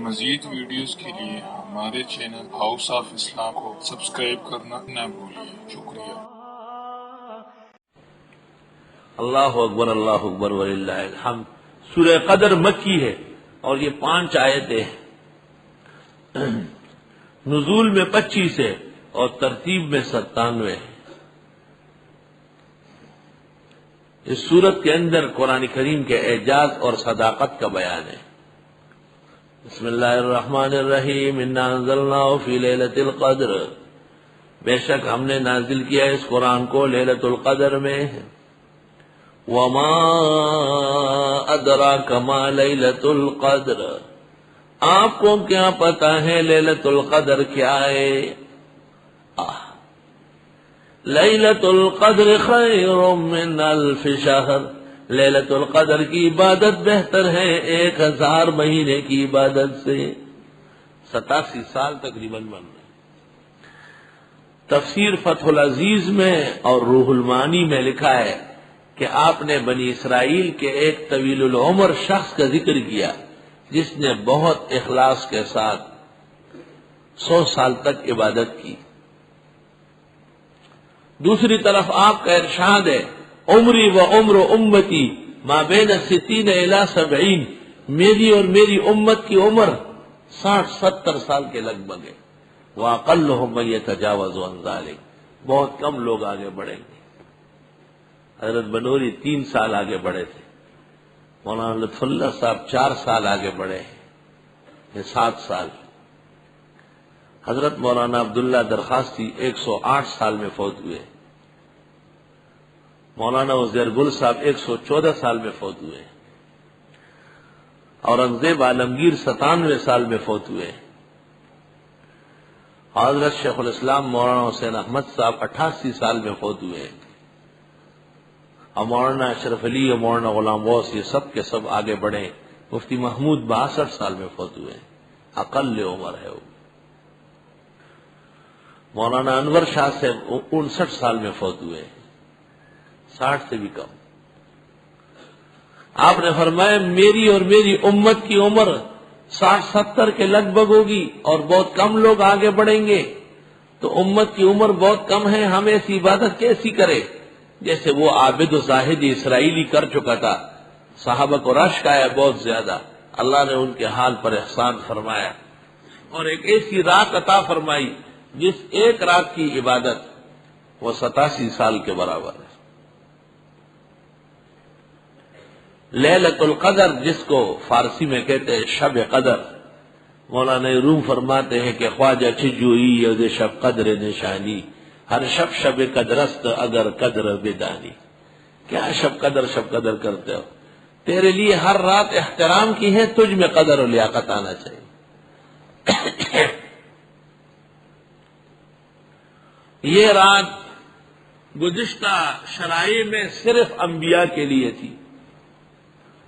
مزید ویڈیوز کے لیے ہمارے چینل ہاؤس آف اسلام کو سبسکرائب کرنا نہ بھولیے۔ شکریہ۔ اللہ اکبر وللہ الحمد۔ سورہ قدر مکی ہے اور یہ 5 آیتیں ہیں، نزول میں 25 ہے اور ترتیب میں 97 ہے۔ اس سورت کے اندر قرآن کریم کے اعجاز اور صداقت کا بیان ہے۔ بسم اللہ الرحمن الرحیم، انا انزلناہ فی لیلۃ القدر، بے شک ہم نے نازل کیا اس قرآن کو لیلۃ القدر میں۔ وما ادراک ما لیلۃ القدر، آپ کو کیا پتا ہے لیلۃ القدر کیا ہے؟ لیلۃ القدر خیر من الف شہر، لیلۃ القدر کی عبادت بہتر ہے 1000 مہینے کی عبادت سے۔ 87 سال تقریباً بن رہے۔ تفسیر فتح العزیز میں اور روح المعانی میں لکھا ہے کہ آپ نے بنی اسرائیل کے ایک طویل العمر شخص کا ذکر کیا جس نے بہت اخلاص کے ساتھ 100 سال تک عبادت کی۔ دوسری طرف آپ کا ارشاد ہے، عمری و عمر امتی ما بین 60 الی 70، میری اور میری امت کی عمر 60-70 سال کے لگ بھگ ہے۔ وَأَقَلُّهُم مَّن يَتَجَاوَزُ عَن ذَلِكَ، بہت کم لوگ آگے بڑھیں گے۔ حضرت بنوری 3 سال آگے بڑھے تھے، مولانا لطف اللہ صاحب 4 سال آگے بڑھے، یہ 7 سال۔ حضرت مولانا عبداللہ درخواستی 108 سال میں فوت ہوئے، مولانا عزیر گل صاحب 114 سال میں فوت ہوئے، اورنگزیب عالمگیر 97 سال میں فوت ہوئے، حضرت شیخ الاسلام مولانا حسین احمد صاحب 88 سال میں فوت ہوئے، اور مولانا اشرف علی اور مولانا غلام غوث یہ سب کے سب آگے بڑھے۔ مفتی محمود 62 سال میں فوت ہوئے، اقل عمر ہے وہ۔ مولانا انور شاہ سے 59 سال میں فوت ہوئے، 60 سے بھی کم۔ آپ نے فرمایا میری اور میری امت کی عمر 60-70 کے لگ بھگ ہوگی اور بہت کم لوگ آگے بڑھیں گے، تو امت کی عمر بہت کم ہے، ہم ایسی عبادت کیسی کرے جیسے وہ عابد و زاہد اسرائیلی کر چکا تھا۔ صحابہ کو رشک آیا بہت زیادہ، اللہ نے ان کے حال پر احسان فرمایا اور ایک ایسی رات عطا فرمائی جس ایک رات کی عبادت وہ 87 سال کے برابر ہے۔ لیلۃ القدر جس کو فارسی میں کہتے ہیں شب قدر، مولانا روم فرماتے ہیں کہ خواجہ چجوئی یود شب قدر نشانی، ہر شب شب قدرست اگر قدر بدانی۔ کیا شب قدر کرتے ہو؟ تیرے لیے ہر رات احترام کی ہے، تجھ میں قدر و لیاقت آنا چاہیے۔ یہ رات گزشتہ شرائع میں صرف انبیاء کے لیے تھی،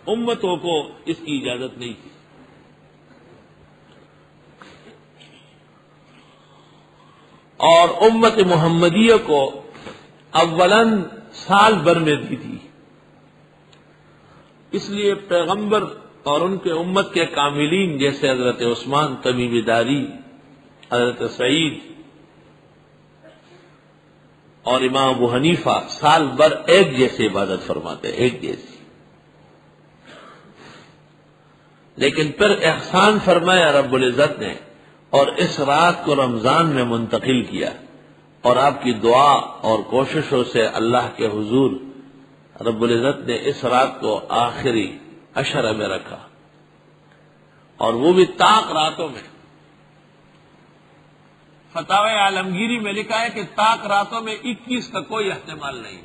امتوں کو اس کی اجازت نہیں تھی۔ اور امت محمدیہ کو اولاً سال بھر میں دی تھی، اس لیے پیغمبر اور ان کے امت کے کاملین جیسے حضرت عثمان تمیمی داری، حضرت سعید اور امام ابو حنیفہ سال بھر ایک جیسے عبادت فرماتے، ایک جیسی۔ لیکن پھر احسان فرمایا رب العزت نے اور اس رات کو رمضان میں منتقل کیا، اور آپ کی دعا اور کوششوں سے اللہ کے حضور رب العزت نے اس رات کو آخری عشرہ میں رکھا، اور وہ بھی طاق راتوں میں۔ فتاوی عالمگیری میں لکھا ہے کہ طاق راتوں میں 21 کا کوئی احتمال نہیں،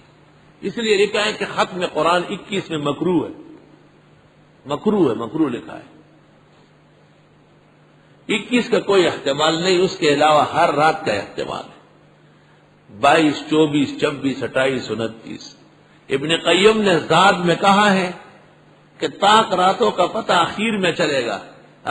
اس لیے لکھا ہے کہ ختم قرآن 21 میں مکروہ ہے، مکروہ لکھا ہے۔ 21 کا کوئی احتمال نہیں، اس کے علاوہ ہر رات کا احتمال ہے، 22، 24، 26، 28، 29۔ ابن قیم نے زاد میں کہا ہے کہ طاق راتوں کا پتہ آخر میں چلے گا،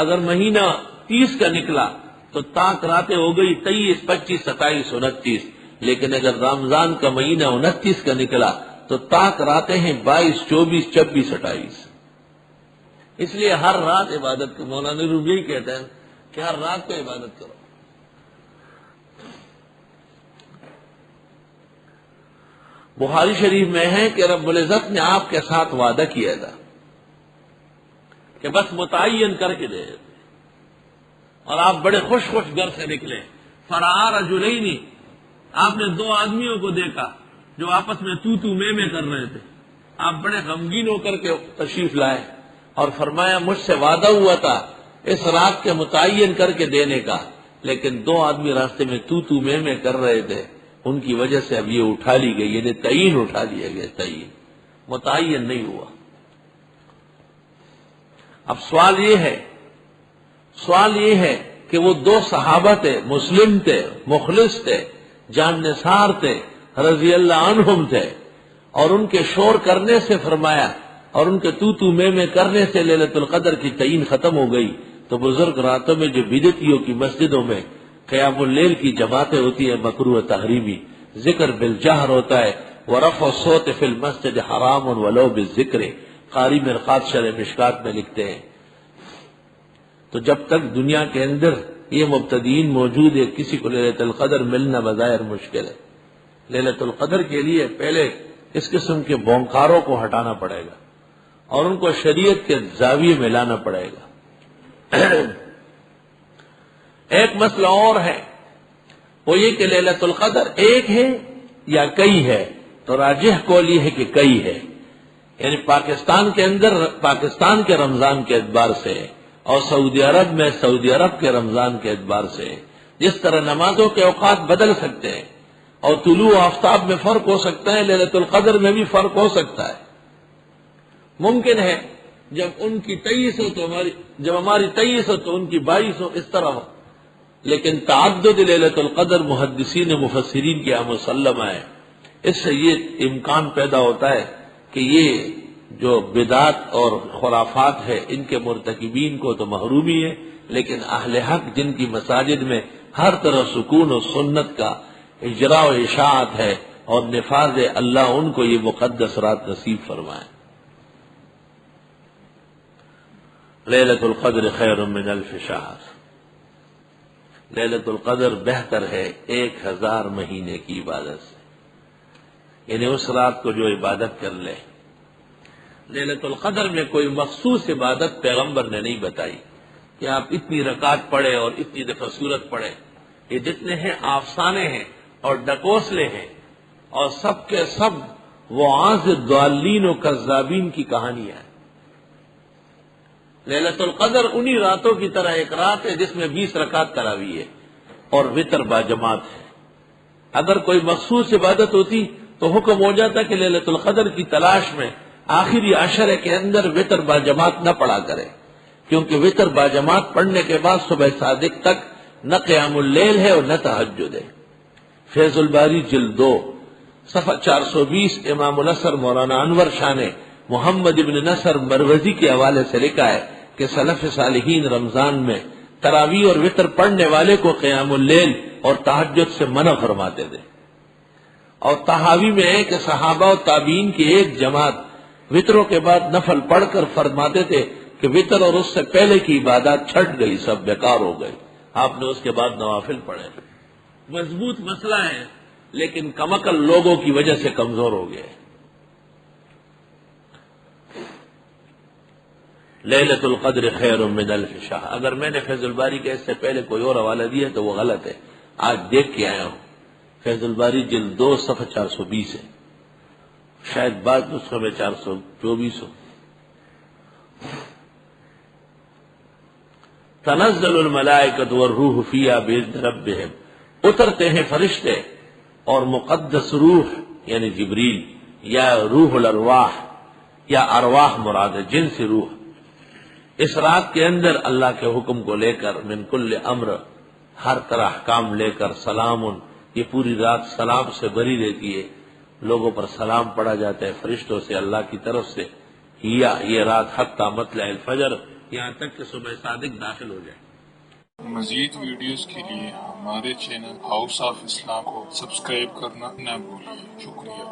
اگر مہینہ 30 کا نکلا تو طاق راتیں ہو گئی 23، 25، 27، 29، لیکن اگر رمضان کا مہینہ 29 کا نکلا تو طاق راتیں ہیں 22، 24، 26، 28۔ اس لیے ہر رات عبادت کو مولانا روبی کہتے ہیں کہ ہر رات کو عبادت کرو. بخاری شریف میں ہے کہ رب العزت نے آپ کے ساتھ وعدہ کیا تھا کہ بس متعین کر کے دے، اور آپ بڑے خوش گھر سے نکلے. فرآ رجلین، آپ نے دو آدمیوں کو دیکھا جو آپس میں تو میں کر رہے تھے. آپ بڑے غمگین ہو کر کے تشریف لائے اور فرمایا مجھ سے وعدہ ہوا تھا اس رات کے متعین کر کے دینے کا، لیکن دو آدمی راستے میں تو میں کر رہے تھے، ان کی وجہ سے اب یہ اٹھا لی گئی، یعنی تعین اٹھا لیا گیا، تعین متعین نہیں ہوا. اب سوال یہ ہے کہ وہ دو صحابہ تھے، مسلم تھے، مخلص تھے، جان نثار تھے، رضی اللہ عنہم تھے، اور ان کے شور کرنے سے فرمایا اور ان کے تو میں کرنے سے لیلۃ القدر کی تعین ختم ہو گئی. تو بزرگ راتوں میں جو بدعتیوں کی مسجدوں میں قیام اللیل کی جماعتیں ہوتی ہیں مکروہ تحریمی، ذکر بالجہر ہوتا ہے، ورفع الصوت فی المسجد حرام ولو بالذکر، قاری مرقات شرح مشکات میں لکھتے ہیں. تو جب تک دنیا کے اندر یہ مبتدئین موجود ہے کسی کو لیلۃ القدر ملنا بظاہر مشکل ہے. لیلۃ القدر کے لیے پہلے اس قسم کے بونکاروں کو ہٹانا پڑے گا اور ان کو شریعت کے زاویے میں لانا پڑے گا. ایک مسئلہ اور ہے، وہ یہ کہ لیلۃ القدر ایک ہے یا کئی ہے. تو راجح قول یہ ہے کہ کئی ہے، یعنی پاکستان کے اندر پاکستان کے رمضان کے اعتبار سے اور سعودی عرب میں سعودی عرب کے رمضان کے اعتبار سے جس طرح نمازوں کے اوقات بدل سکتے ہیں اور طلوع آفتاب میں فرق ہو سکتا ہے، لیلۃ القدر میں بھی فرق ہو سکتا ہے. ممکن ہے جب ان کی 23 ہو تو جب ہماری 23 ہو تو ان کی 22 ہو، اس طرح ہو. لیکن تعدد لیلۃ القدر محدثین مفسرین کے مسلمہ ہے. اس سے یہ امکان پیدا ہوتا ہے کہ یہ جو بدعات اور خرافات ہے ان کے مرتکبین کو تو محرومی ہے، لیکن اہل حق جن کی مساجد میں ہر طرح سکون و سنت کا اجراء و اشاعت ہے اور نفاذ ہے، اللہ ان کو یہ مقدس رات نصیب فرمائے. لیلۃ القدر خیر من الف شہر، لیلۃ القدر بہتر ہے 1000 مہینے کی عبادت سے. یعنی اس رات کو جو عبادت کر لے. لیلۃ القدر میں کوئی مخصوص عبادت پیغمبر نے نہیں بتائی کہ آپ اتنی رکعت پڑھے اور اتنی دفعہ سورت پڑھے. یہ جتنے ہیں افسانے ہیں اور ڈکوسلے ہیں، اور سب کے سب وعاظ الضالین و کذابین کی کہانیاں ہیں. لیلۃ القدر انہی راتوں کی طرح ایک رات ہے جس میں 20 رکعت تراویح ہے اور وتر باجماعت ہے. اگر کوئی مخصوص عبادت ہوتی تو حکم ہو جاتا کہ لیلۃ القدر کی تلاش میں آخری عشرے کے اندر وتر باجماعت نہ پڑھا کرے، کیونکہ وتر باجماعت پڑھنے کے بعد صبح صادق تک نہ قیام اللیل ہے اور نہ تہجد ہے. فیض الباری جلد 2 صفحہ 420 امام الاثر مولانا انور شاہ نے محمد ابن نصر مروزی کے حوالے سے لکھا ہے کہ سلف صالحین رمضان میں تراویح اور وتر پڑھنے والے کو قیام اللیل اور تہجد سے منع فرماتے تھے. اور تحاوی میں ہے کہ صحابہ و تابعین کی ایک جماعت وتروں کے بعد نفل پڑھ کر فرماتے تھے کہ وتر اور اس سے پہلے کی عبادات چھٹ گئی، سب بیکار ہو گئی، آپ نے اس کے بعد نوافل پڑھے. مضبوط مسئلہ ہے لیکن کمعقل لوگوں کی وجہ سے کمزور ہو گئے. لیلۃ القدر خیر من الف شہر. اگر میں نے فیض الباری کے اس سے پہلے کوئی اور حوالہ دیا تو وہ غلط ہے. آج دیکھ کے آیا ہوں، فیض الباری جلد 2 صفحہ 420 ہے، شاید بعض نسخوں میں 424 ہو. تنزل الملائکۃ والروح فیہا بإذن ربہم، اترتے ہیں فرشتے اور مقدس روح یعنی جبریل یا روح الارواح یا ارواح مراد ہے، جن سے روح، اس رات کے اندر اللہ کے حکم کو لے کر من کل امر، ہر طرح احکام لے کر. سلام، یہ پوری رات سلام سے بھری رہتی ہے، لوگوں پر سلام پڑھا جاتا ہے فرشتوں سے اللہ کی طرف سے. یہ رات حتی مطلع الفجر، یہاں تک کہ صبح صادق داخل ہو جائے. مزید ویڈیوز کے لیے ہمارے چینل ہاؤس آف اسلام کو سبسکرائب کرنا نہ بھولیں. شکریہ.